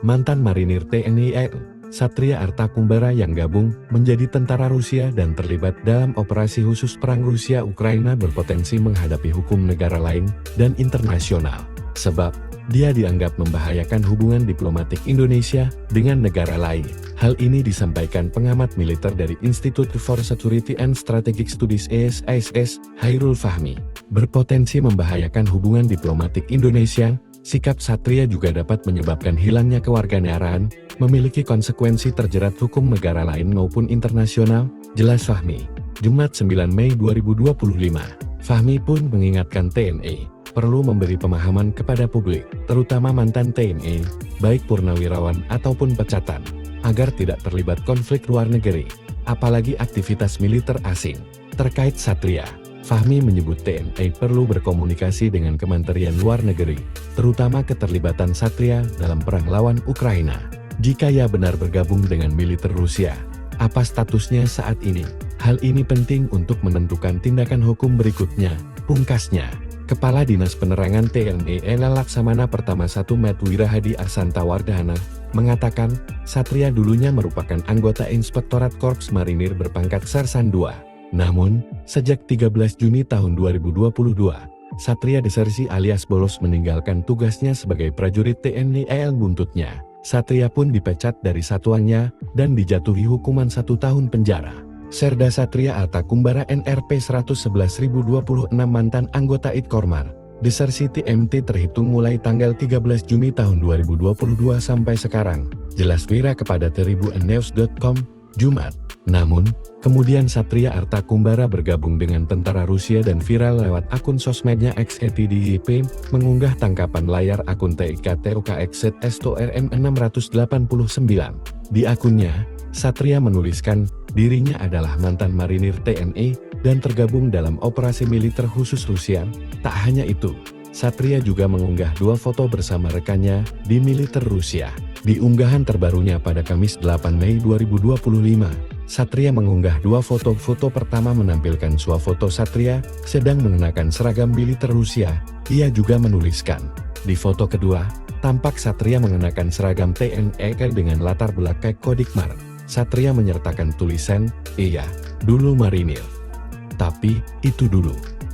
Mantan marinir TNI AL, Satria Arta-Kumbara yang gabung menjadi tentara Rusia dan terlibat dalam operasi khusus perang Rusia-Ukraina berpotensi menghadapi hukum negara lain dan internasional. Sebab, dia dianggap membahayakan hubungan diplomatik Indonesia dengan negara lain. Hal ini disampaikan pengamat militer dari Institute for Security and Strategic Studies (ISS), Hairul Fahmi. Berpotensi membahayakan hubungan diplomatik Indonesia, sikap Satria juga dapat menyebabkan hilangnya kewarganegaraan, memiliki konsekuensi terjerat hukum negara lain maupun internasional, jelas Fahmi. Jumat 9 Mei 2025, Fahmi pun mengingatkan TNI perlu memberi pemahaman kepada publik, terutama mantan TNI, baik purnawirawan ataupun pecatan, agar tidak terlibat konflik luar negeri, apalagi aktivitas militer asing. Terkait Satria, Fahmi menyebut TNI perlu berkomunikasi dengan Kementerian Luar Negeri, terutama keterlibatan Satria dalam perang lawan Ukraina. Jika ia benar bergabung dengan militer Rusia, apa statusnya saat ini? Hal ini penting untuk menentukan tindakan hukum berikutnya, pungkasnya. Kepala Dinas Penerangan TNI Laksamana Pertama 1 Metwira Hadi Arsantawardhana mengatakan, Satria dulunya merupakan anggota Inspektorat Korps Marinir berpangkat Sersan II. Namun, sejak 13 Juni tahun 2022, Satria desersi alias bolos meninggalkan tugasnya sebagai prajurit TNI AL buntutnya. Satria pun dipecat dari satuannya dan dijatuhi hukuman 1 tahun penjara. Serda Satria Arta-Kumbara NRP 111026 mantan anggota Itkormar, desersi TMT terhitung mulai tanggal 13 Juni tahun 2022 sampai sekarang, jelas Wira kepada tribunnews.com, Jumat. Namun, kemudian Satria Arta-Kumbara bergabung dengan tentara Rusia dan viral lewat akun sosmednya XETDIP, mengunggah tangkapan layar akun TIKTUKXZS689. Di akunnya, Satria menuliskan, dirinya adalah mantan marinir TNI dan tergabung dalam operasi militer khusus Rusia. Tak hanya itu, Satria juga mengunggah 2 foto bersama rekannya di militer Rusia. Di unggahan terbarunya pada Kamis 8 Mei 2025, Satria mengunggah 2 foto pertama menampilkan swafoto Satria sedang mengenakan seragam militer Rusia. Ia juga menuliskan, di foto kedua, tampak Satria mengenakan seragam TNI dengan latar belakang Kodikmar. Satria menyertakan tulisan, "Iya, dulu marinir. Tapi, itu dulu."